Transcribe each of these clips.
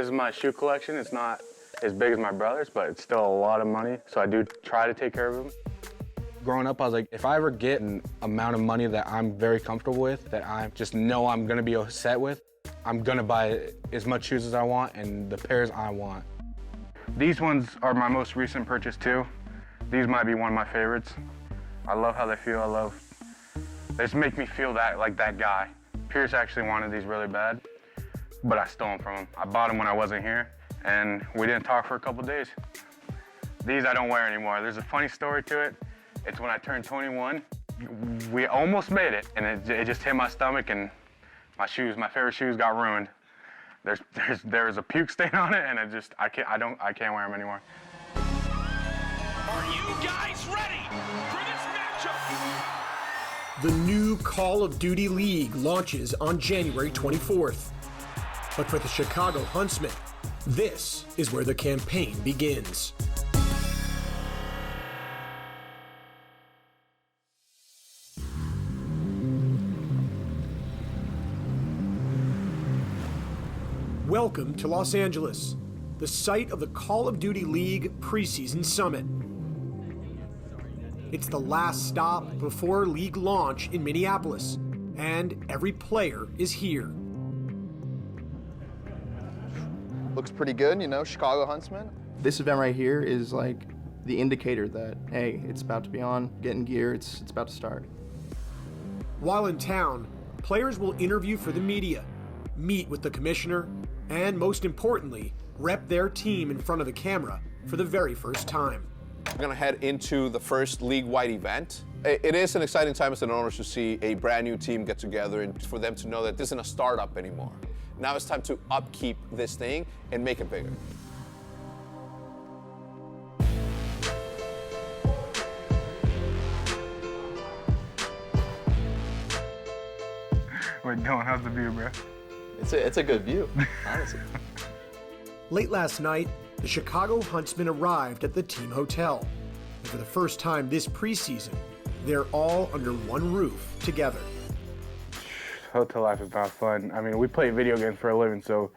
This is my shoe collection. It's not as big as my brother's, but it's still a lot of money, so I do try to take care of them. Growing up, I was like, if I ever get an amount of money that I'm very comfortable with, that I just know I'm gonna be set with, I'm gonna buy as much shoes as I want and the pairs I want. These ones are my most recent purchase too. These might be one of my favorites. I love how they feel. They just make me feel like that guy. Pierce actually wanted these really bad, but I stole them from him. I bought them when I wasn't here, and we didn't talk for a couple days. These I don't wear anymore. There's a funny story to it. It's when I turned 21, we almost made it, and it just hit my stomach, and my favorite shoes got ruined. There's a puke stain on it, and I can't wear them anymore. Are you guys ready for this matchup? The new Call of Duty League launches on January 24th. But for the Chicago Huntsmen, this is where the campaign begins. Welcome to Los Angeles, the site of the Call of Duty League Preseason Summit. It's the last stop before league launch in Minneapolis, and every player is here. Looks pretty good, you know, Chicago Huntsmen. This event right here is like the indicator that, hey, it's about to be on, getting gear, it's about to start. While in town, players will interview for the media, meet with the commissioner, and most importantly, rep their team in front of the camera for the very first time. We're going to head into the first league-wide event. It is an exciting time as an owner to see a brand new team get together and for them to know that this isn't a startup anymore. Now it's time to upkeep this thing and make it bigger. Wait, Dylan, how's the view, bro? It's a good view, honestly. Late last night, the Chicago Huntsmen arrived at the team hotel. And for the first time this preseason, they're all under one roof together. Hotel life is not fun. I mean, we play video games for a living, so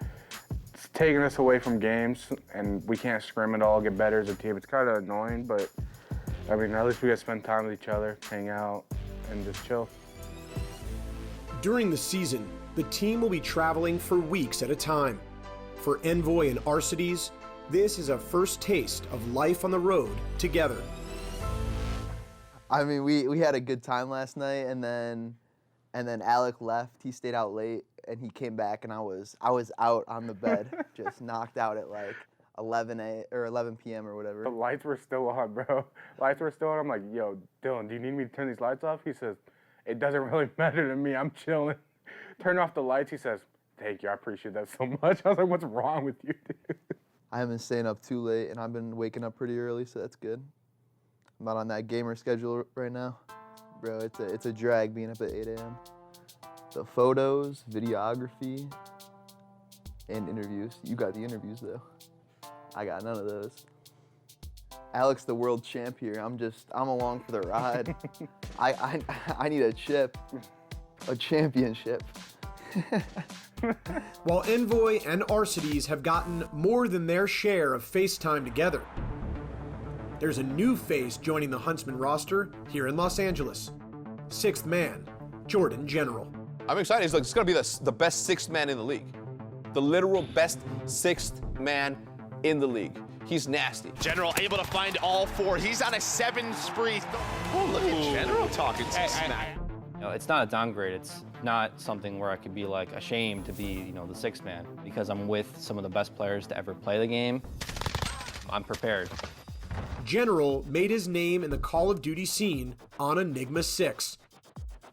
it's taking us away from games, and we can't scrim at all, get better as a team. It's kind of annoying, but I mean, at least we get to spend time with each other, hang out, and just chill. During the season, the team will be traveling for weeks at a time. For Envoy and Arcides, this is a first taste of life on the road together. I mean, we had a good time last night, and then Alec left. He stayed out late, and he came back, and I was out on the bed, just knocked out at like 11 p.m. or whatever. The lights were still on, bro. Lights were still on. I'm like, yo, Dylan, do you need me to turn these lights off? He says, it doesn't really matter to me. I'm chilling. Turn off the lights. He says, thank you. I appreciate that so much. I was like, what's wrong with you, dude? I haven't been staying up too late, and I've been waking up pretty early, so that's good. I'm not on that gamer schedule right now. Bro, it's a drag being up at 8 a.m. The photos, videography, and interviews. You got the interviews, though. I got none of those. Alex, the world champ here. I'm along for the ride. I need a chip, a championship. While Envoy and Arcides have gotten more than their share of face time together, there's a new face joining the Huntsman roster here in Los Angeles. Sixth man, Jordan General. I'm excited. It's going to be the best sixth man in the league. The literal best sixth man in the league. He's nasty. General able to find all four. He's on a 7 spree. Oh, look at General talking some smack. You know, it's not a downgrade. It's not something where I could be like ashamed to be, you know, the sixth man, because I'm with some of the best players to ever play the game. I'm prepared. General made his name in the Call of Duty scene on Enigma 6.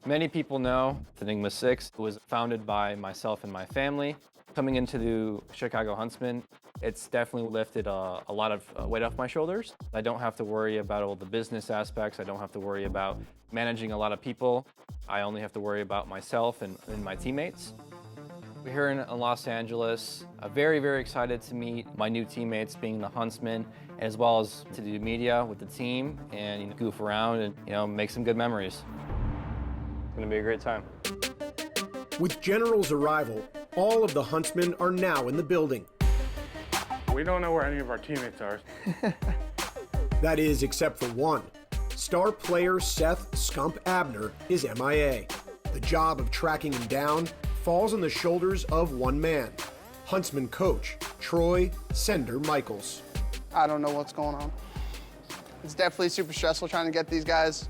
Many people know Enigma 6 was founded by myself and my family. Coming into the Chicago Huntsmen, it's definitely lifted a lot of weight off my shoulders. I don't have to worry about all the business aspects. I don't have to worry about managing a lot of people. I only have to worry about myself and my teammates. We're here in Los Angeles. Very, very excited to meet my new teammates, being the Huntsmen, as well as to do media with the team and, you know, goof around and, you know, make some good memories. It's gonna be a great time. With General's arrival, all of the Huntsmen are now in the building. we don't know where any of our teammates are. That is, except for one. Star player Seth Scump Abner is MIA. The job of tracking him down falls on the shoulders of one man, Huntsman coach Troy Sender Michaels. I don't know what's going on. It's definitely super stressful trying to get these guys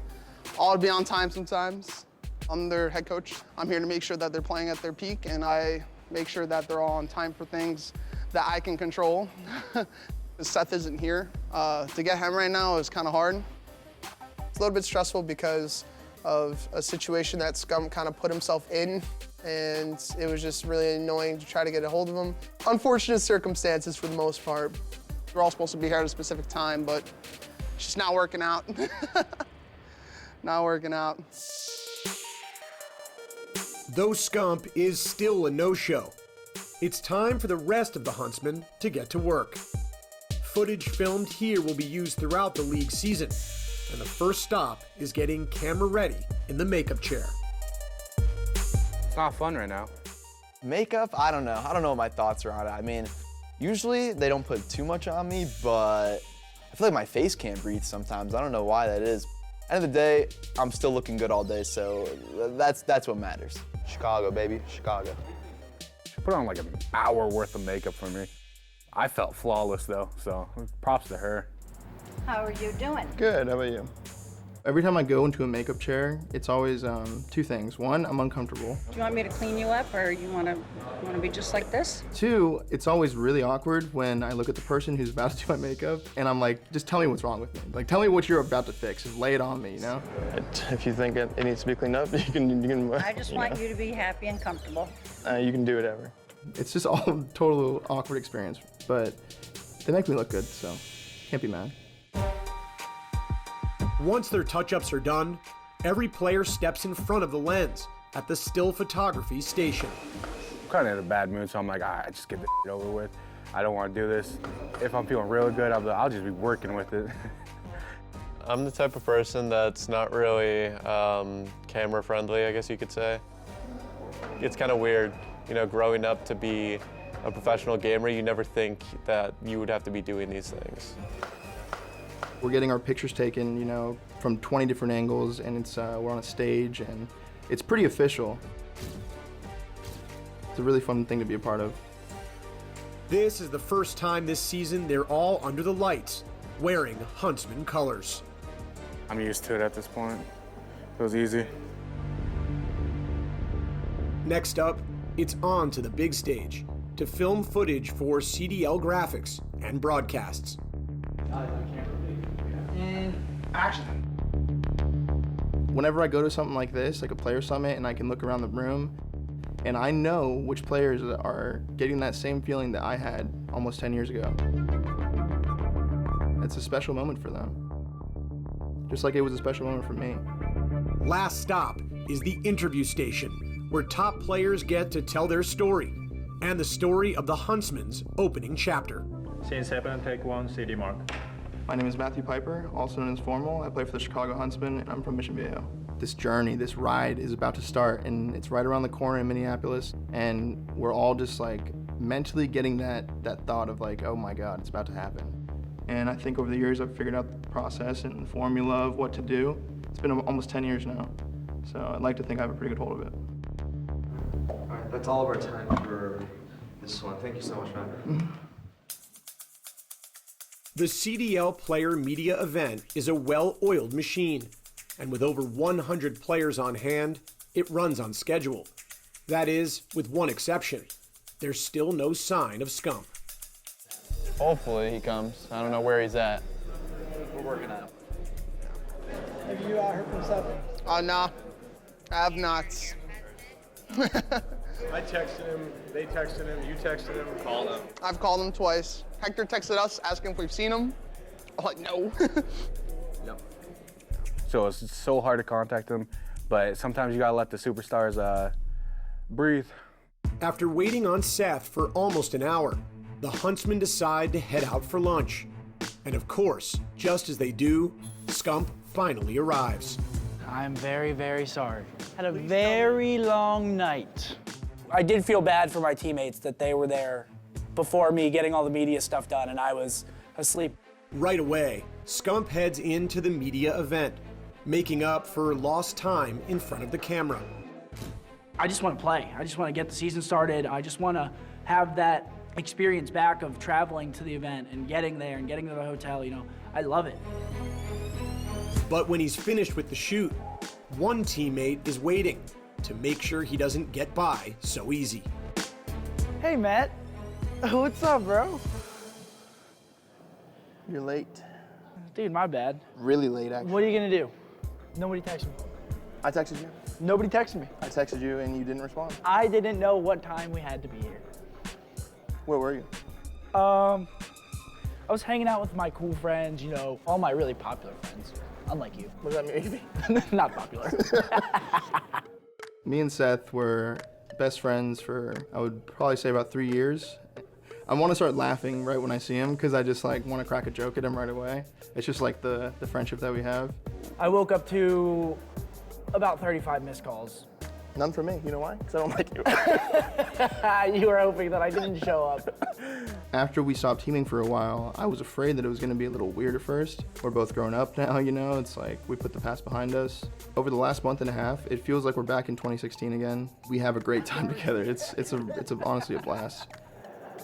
all to be on time sometimes. I'm their head coach. I'm here to make sure that they're playing at their peak, and I make sure that they're all on time for things that I can control. Seth isn't here. To get him right now is kind of hard. It's a little bit stressful because of a situation that Scump kind of put himself in, and it was just really annoying to try to get a hold of him. Unfortunate circumstances for the most part. We're all supposed to be here at a specific time, but it's just not working out. Not working out. Though Scump is still a no-show, it's time for the rest of the Huntsmen to get to work. Footage filmed here will be used throughout the league season, and the first stop is getting camera ready in the makeup chair. It's not fun right now. Makeup, I don't know. I don't know what my thoughts are on it. I mean, usually they don't put too much on me, but I feel like my face can't breathe sometimes. I don't know why that is. End of the day, I'm still looking good all day, so that's what matters. Chicago, baby, Chicago. She put on like an hour worth of makeup for me. I felt flawless though, so props to her. How are you doing? Good, how about you? Every time I go into a makeup chair, it's always two things. One, I'm uncomfortable. Do you want me to clean you up, or you want to be just like this? Two, it's always really awkward when I look at the person who's about to do my makeup, and I'm like, just tell me what's wrong with me. Like, tell me what you're about to fix. Just lay it on me, you know? If you think it needs to be cleaned up, you can. I just want you to be happy and comfortable. You can do whatever. It's just all total awkward experience, but they make me look good, so can't be mad. Once their touch-ups are done, every player steps in front of the lens at the still photography station. I'm kind of in a bad mood, so I'm like, all right, just get this shit over with. I don't want to do this. If I'm feeling really good, I'll just be working with it. I'm the type of person that's not really camera friendly, I guess you could say. It's kind of weird, you know, growing up to be a professional gamer, you never think that you would have to be doing these things. We're getting our pictures taken, you know, from 20 different angles, and we're on a stage, and it's pretty official. It's a really fun thing to be a part of. This is the first time this season they're all under the lights, wearing Huntsman colors. I'm used to it at this point. It was easy. Next up, it's on to the big stage to film footage for CDL graphics and broadcasts. Whenever I go to something like this, like a player summit, and I can look around the room, and I know which players are getting that same feeling that I had almost 10 years ago. It's a special moment for them. Just like it was a special moment for me. Last stop is the interview station, where top players get to tell their story, and the story of the Huntsman's opening chapter. Scenes happen, take one, CD mark. My name is Matthew Piper, also known as Formal. I play for the Chicago Huntsmen, and I'm from Mission Viejo. This journey, this ride is about to start, and it's right around the corner in Minneapolis, and we're all just like mentally getting that thought of like, oh my God, it's about to happen. And I think over the years I've figured out the process and the formula of what to do. It's been almost 10 years now, so I'd like to think I have a pretty good hold of it. All right, that's all of our time for this one. Thank you so much, man. The CDL Player Media event is a well-oiled machine, and with over 100 players on hand, it runs on schedule. That is, with one exception. There's still no sign of Scump. Hopefully he comes. I don't know where he's at. We're working on it. Have you heard from Seth? Nah, I have not. I texted him, they texted him, you texted him, called him. I've called him twice. Hector texted us asking if we've seen him. I'm like, no. No. So it's so hard to contact them, but sometimes you gotta let the superstars breathe. After waiting on Seth for almost an hour, the Huntsmen decide to head out for lunch. And of course, just as they do, Scump finally arrives. I'm very, very sorry. Had a very long night. I did feel bad for my teammates that they were there before me getting all the media stuff done, and I was asleep. Right away, Scump heads into the media event, making up for lost time in front of the camera. I just want to play. I just want to get the season started. I just want to have that experience back of traveling to the event and getting there and getting to the hotel. You know, I love it. But when he's finished with the shoot, one teammate is waiting to make sure he doesn't get by so easy. Hey, Matt. What's up, bro? You're late. Dude, my bad. Really late, actually. What are you going to do? Nobody texted me. I texted you. Nobody texted me. I texted you and you didn't respond. I didn't know what time we had to be here. Where were you? I was hanging out with my cool friends, you know, all my really popular friends, unlike you. What does that mean? Not popular. Me and Seth were best friends for, I would probably say, about 3 years. I want to start laughing right when I see him because I just like want to crack a joke at him right away. It's just like the friendship that we have. I woke up to about 35 missed calls. None for me. You know why? Because I don't like you. You were hoping that I didn't show up. After we stopped teaming for a while, I was afraid that it was going to be a little weird at first. We're both grown up now, you know? It's like we put the past behind us. Over the last month and a half, it feels like we're back in 2016 again. We have a great time together. It's honestly a blast.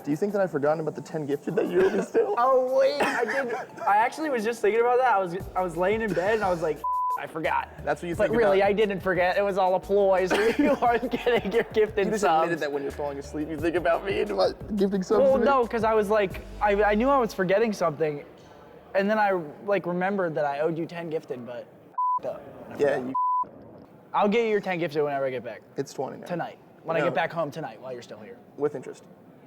Do you think that I've forgotten about the 10 gifted that you owe me still? Oh, wait, I did. I actually was just thinking about that. I was laying in bed and I was like, I forgot. That's what you think But really, about. I didn't forget. It was all a ploy, so you aren't getting your gifted You just subs. admitted that when you're falling asleep, you think about me and what, gifting subs Well, to me? no, because I was like, I knew I was forgetting something, and then I like remembered that I owed you 10 gifted, but up. Yeah, you. I'll get you your 10 gifted whenever I get back. It's 20 now. Tonight. When I No. get back home tonight while you're still here. With interest.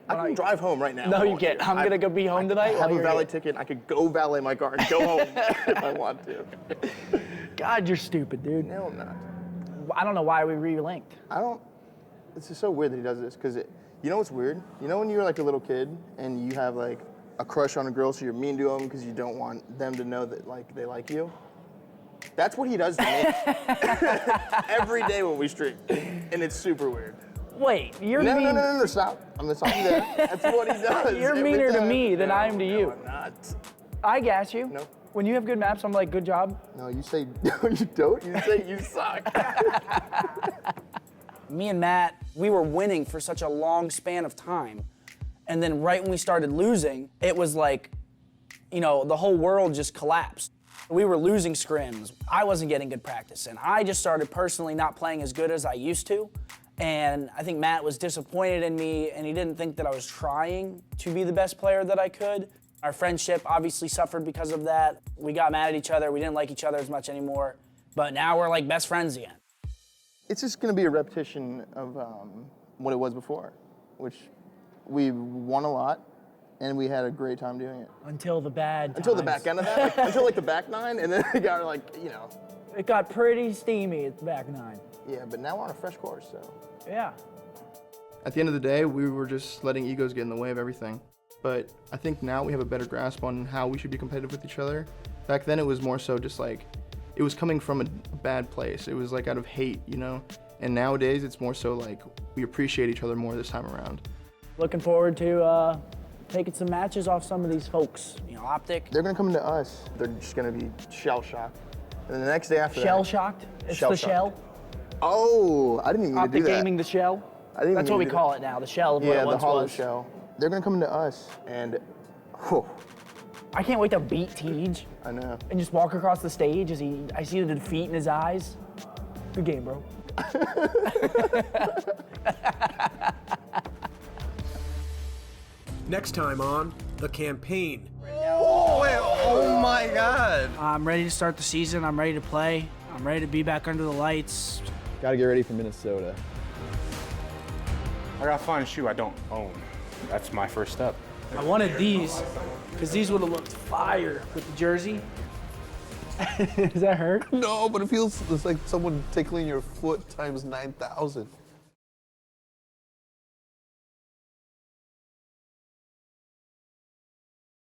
I can drive home right now. No, you can't. I'm going to go be home tonight I while have a you're valet here. ticket. I could go valet my car and go home if I want to. God, you're stupid, dude. No, I'm not. I don't know why we re-linked. It's just so weird that he does this, because you know what's weird? You know when you're like a little kid and you have like a crush on a girl, so you're mean to them because you don't want them to know that like they like you? That's what he does to me every day when we stream, and it's super weird. Wait, you're No, mean. no, stop. I'm gonna stop you there. That's what he does. You're every meaner to time. me than No, I am to you. No, I'm not. I gas you. No. When you have good maps, I'm like, good job. No, you say, no, you don't. You say you suck. Me and Matt, we were winning for such a long span of time. And then right when we started losing, it was like, you know, the whole world just collapsed. We were losing scrims. I wasn't getting good practice. And I just started personally not playing as good as I used to. And I think Matt was disappointed in me, and he didn't think that I was trying to be the best player that I could. Our friendship obviously suffered because of that. We got mad at each other. We didn't like each other as much anymore. But now we're like best friends again. It's just going to be a repetition of what it was before, which we won a lot, and we had a great time doing it. Until the bad Until the times. back end of that, until like the back nine, and then it got like, you know. It got pretty steamy at the back nine. Yeah, but now we're on a fresh course, so. Yeah. At the end of the day, we were just letting egos get in the way of everything. But I think now we have a better grasp on how we should be competitive with each other. Back then it was more so just like, it was coming from a bad place. It was like out of hate, you know? And nowadays it's more so like, we appreciate each other more this time around. Looking forward to taking some matches off some of these folks. You know, Optic. They're gonna come into us. They're just gonna be shell-shocked. And then the next day after Shell-shocked? It's the shell? Oh, I didn't even mean to do Optic that. gaming the shell? I didn't That's even what we do call that. it now, the shell of what Yeah, it the once hollow was. shell. They're gonna come into us, and I can't wait to beat Tej. I know. And just walk across the stage as I see the defeat in his eyes. Good game, bro. Next time on The Campaign. Oh my God. I'm ready to start the season. I'm ready to play. I'm ready to be back under the lights. Gotta get ready for Minnesota. I gotta find a shoe I don't own. That's my first step. I wanted these, because these would have looked fire with the jersey. Does that hurt? No, but it feels it's like someone tickling your foot times 9,000.